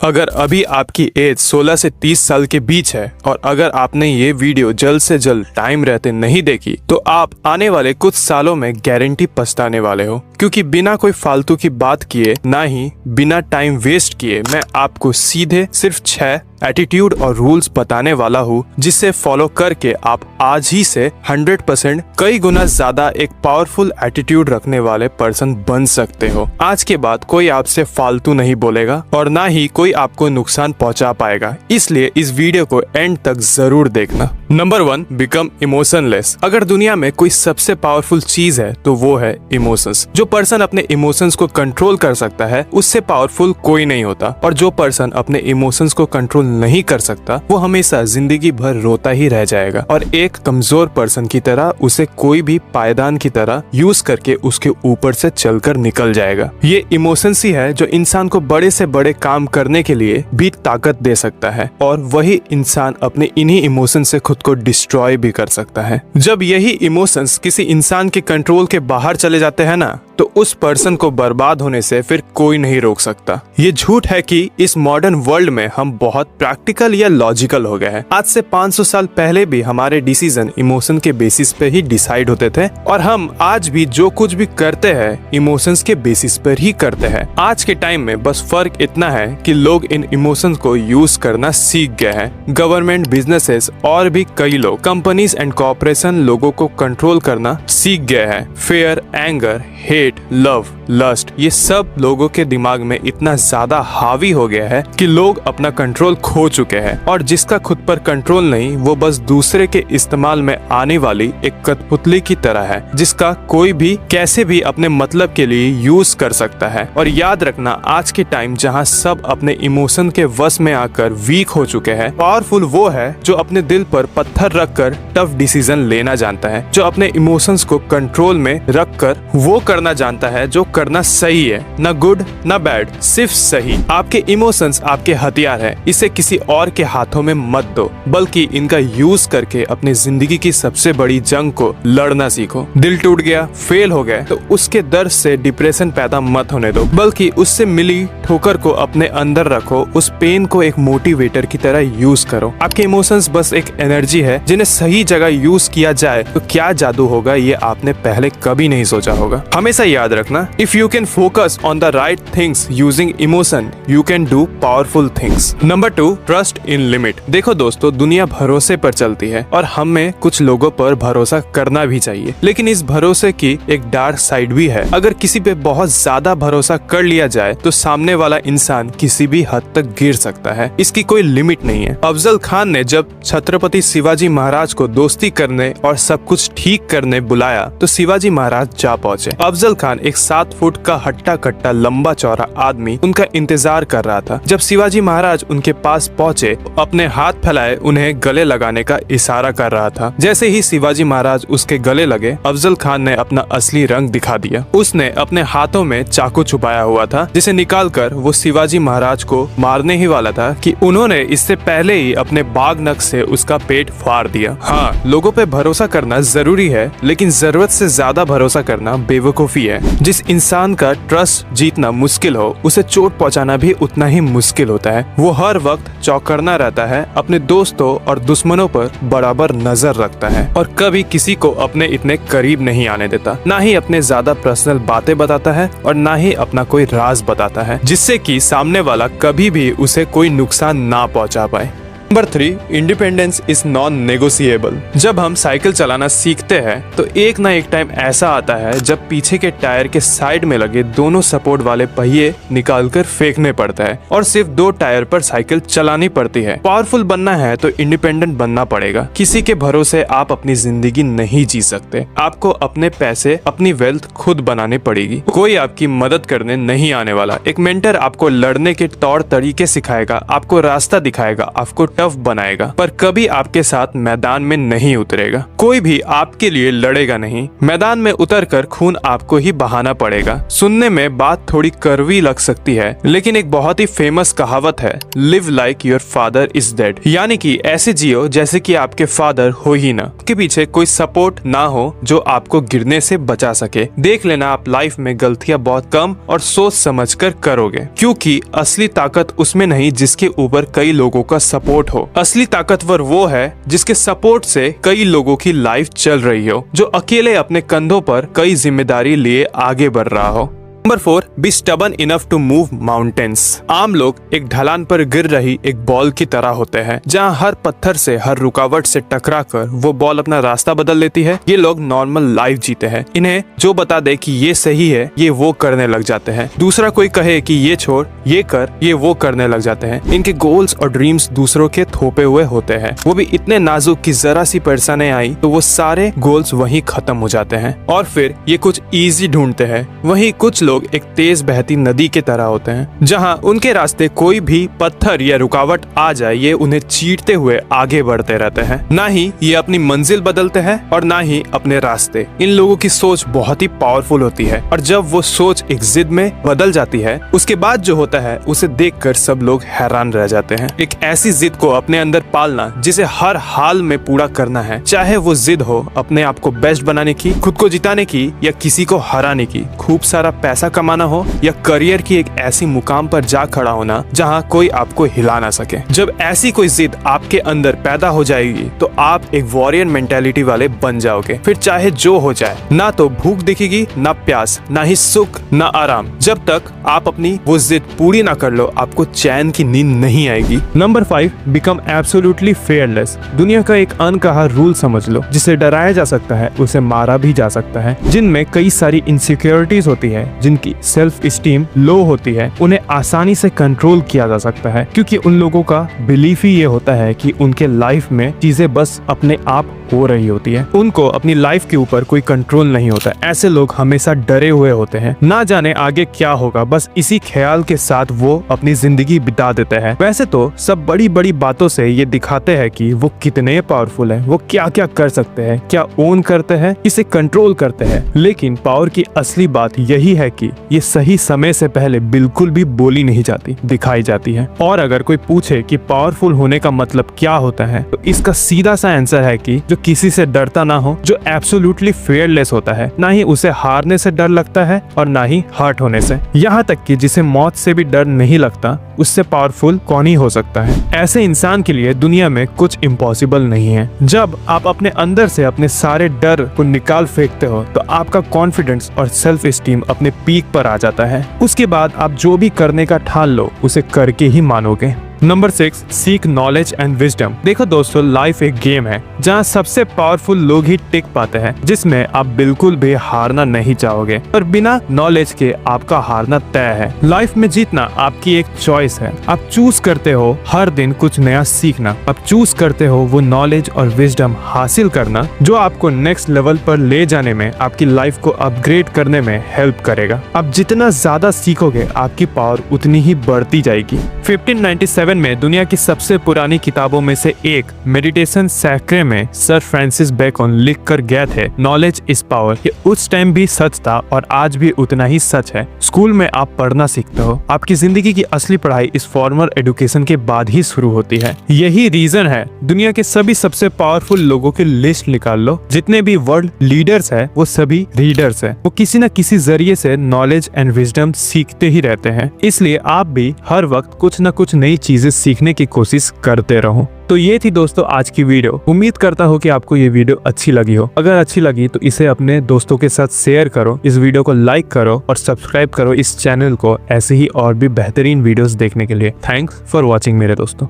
अगर अभी आपकी एज 16 से 30 साल के बीच है और अगर आपने ये वीडियो जल्द से जल्द टाइम रहते नहीं देखी तो आप आने वाले कुछ सालों में गारंटी पछताने वाले हो, क्योंकि बिना कोई फालतू की बात किए ना ही बिना टाइम वेस्ट किए मैं आपको सीधे सिर्फ 6 एटीट्यूड और रूल्स बताने वाला हूँ जिससे फॉलो करके आप आज ही से 100% कई गुना ज्यादा एक पावरफुल एटीट्यूड रखने वाले पर्सन बन सकते हो। आज के बाद कोई आपसे फालतू नहीं बोलेगा और ना ही कोई आपको नुकसान पहुंचा पाएगा, इसलिए इस वीडियो को एंड तक जरूर देखना। Number 1, become emotionless. अगर दुनिया में कोई सबसे पावरफुल चीज है तो वो है इमोशंस। जो पर्सन अपने इमोशंस को कंट्रोल कर सकता है उससे पावरफुल कोई नहीं होता, और जो पर्सन अपने इमोशंस को कंट्रोल नहीं कर सकता वो हमेशा जिंदगी भर रोता ही रह जाएगा और एक कमजोर पर्सन की तरह उसे कोई भी पायदान की तरह यूज करके उसके ऊपर से चलकर निकल जाएगा। ये इमोशंस ही है जो इंसान को बड़े से बड़े काम करने के लिए भी ताकत दे सकता है, और वही इंसान अपने इन्हीं इमोशन से खुद को डिस्ट्रॉय भी कर सकता है। जब यही इमोशंस किसी इंसान के कंट्रोल के बाहर चले जाते हैं ना, तो उस पर्सन को बर्बाद होने से फिर कोई नहीं रोक सकता। ये झूठ है कि इस मॉडर्न वर्ल्ड में हम बहुत प्रैक्टिकल या लॉजिकल हो गए हैं। आज से 500 साल पहले भी हमारे डिसीजन इमोशन के बेसिस पे ही डिसाइड होते थे, और हम आज भी जो कुछ भी करते हैं इमोशंस के बेसिस पर ही करते हैं। आज के टाइम में बस फर्क इतना है कि लोग इन इमोशंस को यूज करना सीख गए हैं। गवर्नमेंट, बिजनेसेस और भी कई लोग, कंपनीज एंड कॉर्पोरेशन लोगों को कंट्रोल करना सीख गए हैं। Fear, anger, hate, love, lust, ये सब लोगों के दिमाग में इतना ज्यादा हावी हो गया है कि लोग अपना कंट्रोल खो चुके हैं, और जिसका खुद पर कंट्रोल नहीं वो बस दूसरे के इस्तेमाल में आने वाली एक कठपुतली की तरह है जिसका कोई भी कैसे भी अपने मतलब के लिए यूज कर सकता है। और याद रखना, आज के टाइम जहां सब अपने इमोशन के वश में आकर वीक हो चुके हैं, पावरफुल वो है जो अपने दिल पर पत्थर रखकर टफ डिसीजन लेना जानता है, जो अपने इमोशंस को कंट्रोल में रखकर वो करना जानता है जो करना सही है, ना गुड ना बैड, सिर्फ सही। आपके इमोशंस आपके हथियार है, इसे किसी और के हाथों में मत दो, बल्कि इनका यूज करके अपनी जिंदगी की सबसे बड़ी जंग को लड़ना सीखो। दिल टूट गया, फेल हो गए तो उसके दर्द से डिप्रेशन पैदा मत होने दो, बल्कि उससे मिली ठोकर को अपने अंदर रखो। उस पेन को एक मोटिवेटर की तरह यूज करो। आपके इमोशंस बस एक एनर्जी है, जिन्हें सही जगह यूज किया जाए तो क्या जादू होगा ये आपने पहले कभी नहीं सोचा होगा। हमेशा याद रखना, if you can focus on the right things using emotion you can do powerful things. Number 2, trust in limit. देखो दोस्तों, दुनिया भरोसे पर चलती है और हमें कुछ लोगों पर भरोसा करना भी चाहिए, लेकिन इस भरोसे की एक डार्क साइड भी है। अगर किसी पे बहुत ज्यादा भरोसा कर लिया जाए तो सामने वाला इंसान किसी भी हद तक गिर सकता है, इसकी कोई लिमिट नहीं है। अफजल खान ने जब छत्रपति शिवाजी महाराज को दोस्ती करने और सब कुछ ठीक करने बुलाया तो शिवाजी महाराज जा पहुंचे। अफजल खान एक 7 फुट का हट्टा कट्टा लंबा चौड़ा आदमी उनका इंतजार कर रहा था। जब शिवाजी महाराज उनके पास पहुंचे, अपने हाथ फैलाए उन्हें गले लगाने का इशारा कर रहा था। जैसे ही शिवाजी महाराज उसके गले लगे, अफजल खान ने अपना असली रंग दिखा दिया। उसने अपने हाथों में चाकू छुपाया हुआ था, जिसे निकालकर वो शिवाजी महाराज को मारने ही वाला था कि उन्होंने इससे पहले ही अपने बाग नख से उसका पेट फाड़ दिया। हाँ, लोगों पे भरोसा करना जरूरी है, लेकिन जरूरत से ज्यादा भरोसा करना बेवकूफी है। जिस इंसान का ट्रस्ट जीतना मुश्किल हो उसे चोट पहुंचाना भी उतना ही मुश्किल होता है। वो हर वक्त चौकन्ना रहता है, अपने दोस्तों और दुश्मनों पर बराबर नजर रखता है और कभी किसी को अपने इतने करीब नहीं आने देता। ना ही अपने ज्यादा पर्सनल बातें बताता है और ना ही अपना कोई राज बताता है, जिससे कि सामने वाला कभी भी उसे कोई नुकसान ना पहुंचा पाए। Number 3, independence is non negotiable. जब हम साइकिल चलाना सीखते हैं तो एक ना एक टाइम ऐसा आता है जब पीछे के टायर के साइड में लगे दोनों सपोर्ट वाले पहिए निकालकर फेंकने पड़ता है और सिर्फ 2 टायर पर साइकिल चलानी पड़ती है। पावरफुल बनना है तो इंडिपेंडेंट बनना पड़ेगा। किसी के भरोसे आप अपनी जिंदगी नहीं जी सकते। आपको अपने पैसे, अपनी वेल्थ खुद बनाने पड़ेगी। कोई आपकी मदद करने नहीं आने वाला। एक मेंटर आपको लड़ने के तौर तरीके सिखाएगा, आपको रास्ता दिखाएगा, आपको टफ बनाएगा, पर कभी आपके साथ मैदान में नहीं उतरेगा। कोई भी आपके लिए लड़ेगा नहीं, मैदान में उतरकर खून आपको ही बहाना पड़ेगा। सुनने में बात थोड़ी कड़वी लग सकती है, लेकिन एक बहुत ही फेमस कहावत है, live like your father is dead, यानी कि ऐसे जियो जैसे कि आपके फादर हो ही ना, के पीछे कोई सपोर्ट ना हो जो आपको गिरने से बचा सके। देख लेना आप लाइफ में गलतियां बहुत कम और सोच समझकर करोगे, क्योंकि असली ताकत उसमें नहीं जिसके ऊपर कई लोगों का सपोर्ट हो। असली ताकतवर वो है जिसके सपोर्ट से कई लोगों की लाइफ चल रही हो, जो अकेले अपने कंधों पर कई जिम्मेदारी लिए आगे बढ़ रहा हो। Number 4, be stubborn enough to move mountains. आम लोग एक ढलान पर गिर रही एक बॉल की तरह होते हैं, जहां हर पत्थर से, हर रुकावट से टकराकर वो बॉल अपना रास्ता बदल लेती है। ये लोग नॉर्मल लाइफ जीते हैं, इन्हें जो बता दे कि ये सही है ये वो करने लग जाते हैं। दूसरा कोई कहे कि ये छोड़, ये कर, ये वो करने लग जाते हैं। इनके गोल्स और ड्रीम्स दूसरों के थोपे हुए होते हैं, वो भी इतने नाजुक कि जरा सी परेशानी आई तो वो सारे गोल्स वहीं खत्म हो जाते हैं। और फिर ये कुछ इजी ढूंढते हैं। वहीं कुछ लोग एक तेज बहती नदी के तरह होते हैं, जहां उनके रास्ते कोई भी पत्थर या रुकावट आ जाए ये उन्हें चीरते हुए आगे बढ़ते रहते हैं। ना ही ये अपनी मंजिल बदलते हैं और ना ही अपने रास्ते। इन लोगों की सोच बहुत ही पावरफुल होती है, और जब वो सोच एक जिद में बदल जाती है, उसके बाद जो होता है उसे देखकर सब लोग हैरान रह जाते हैं। एक ऐसी जिद को अपने अंदर पालना जिसे हर हाल में पूरा करना है, चाहे वो जिद हो अपने आप को बेस्ट बनाने की, खुद को जिताने की, या किसी को हराने की, खूब सारा पैसा कमाना हो, या करियर की एक ऐसी मुकाम पर जा खड़ा होना जहां कोई आपको हिला ना सके। जब ऐसी कोई जिद आपके अंदर पैदा हो जाएगी तो आप एक वॉरियर मेंटालिटी वाले बन जाओगे। फिर चाहे जो हो जाए, ना तो भूख दिखेगी, ना प्यास, ना ही सुख, ना आराम। जब तक आप अपनी वो जिद पूरी ना कर लो, आपको चैन की नींद नहीं आएगी। Number 5, become absolutely fearless. दुनिया का एक अनकहा रूल समझ लो, जिसे डराया जा सकता है उसे मारा भी जा सकता है। जिनमें कई सारी इनसिक्योरिटीज होती है, जिनकी सेल्फ स्टीम लो होती है, उन्हें आसानी से कंट्रोल किया जा सकता है, क्योंकि उन लोगों का बिलीफ ही ये होता है कि उनके लाइफ में चीजें बस अपने आप हो रही होती है। उनको अपनी लाइफ के ऊपर कोई कंट्रोल नहीं होता। ऐसे लोग हमेशा डरे हुए होते हैं, ना जाने आगे क्या होगा, बस इसी ख्याल के साथ वो अपनी जिंदगी बिता देते हैं। वैसे तो सब बड़ी बड़ी बातों से ये दिखाते हैं कि वो कितने पावरफुल हैं, वो क्या क्या कर सकते हैं, क्या ओन करते हैं, इसे कंट्रोल करते हैं। लेकिन पावर की असली बात यही है कि ये सही समय से पहले बिल्कुल भी बोली नहीं जाती, दिखाई जाती है। और अगर कोई पूछे कि पावरफुल होने का मतलब क्या होता है, तो इसका सीधा सा आंसर है कि जो किसी से डरता ना हो, जो एब्सोल्युटली फेयरलेस होता है, ना ही उसे हारने से डर लगता है और ना ही हर्ट होने से। यहाँ तक कि जिसे मौत से भी डर नहीं लगता, उससे पावरफुल कौन ही हो सकता है। ऐसे इंसान के लिए दुनिया में कुछ इम्पॉसिबल नहीं है। जब आप अपने अंदर से अपने सारे डर को निकाल फेंकते हो, तो आपका कॉन्फिडेंस और सेल्फ स्टीम अपने पीक पर आ जाता है। उसके बाद आप जो भी करने का ठान लो, उसे करके ही मानोगे। Number 6, seek knowledge and wisdom. देखो दोस्तों, लाइफ एक गेम है जहाँ सबसे पावरफुल लोग ही टिक पाते हैं, जिसमें आप बिल्कुल भी हारना नहीं चाहोगे, पर बिना नॉलेज के आपका हारना तय है। लाइफ में जीतना आपकी एक चॉइस है। आप चूज करते हो हर दिन कुछ नया सीखना। आप चूज करते हो वो नॉलेज और विजडम हासिल करना जो आपको नेक्स्ट लेवल पर ले जाने में, आपकी लाइफ को अपग्रेड करने में हेल्प करेगा। आप जितना ज्यादा सीखोगे, आपकी पावर उतनी ही बढ़ती जाएगी। 1597 में दुनिया की सबसे पुरानी किताबों में से एक मेडिटेशन सैक्रे में सर फ्रांसिस बेकन लिख कर गए थे, नॉलेज इज पावर। ये उस टाइम भी सच था और आज भी उतना ही सच है। स्कूल में आप पढ़ना सीखते हो, आपकी जिंदगी की असली पढ़ाई इस फॉर्मल एजुकेशन के बाद ही शुरू होती है। यही रीजन है दुनिया के सभी सबसे पावरफुल लोगों की लिस्ट निकाल लो, जितने भी वर्ल्ड लीडर्स है वो सभी रीडर्स है। वो किसी न किसी जरिए से नॉलेज एंड विजडम सीखते ही रहते हैं। इसलिए आप भी हर वक्त कुछ न कुछ नई चीजें सीखने की कोशिश करते रहो। तो ये थी दोस्तों आज की वीडियो। उम्मीद करता हूँ कि आपको ये वीडियो अच्छी लगी हो। अगर अच्छी लगी तो इसे अपने दोस्तों के साथ शेयर करो, इस वीडियो को लाइक करो और सब्सक्राइब करो इस चैनल को ऐसे ही और भी बेहतरीन वीडियोस देखने के लिए। थैंक्स फॉर वॉचिंग मेरे दोस्तों।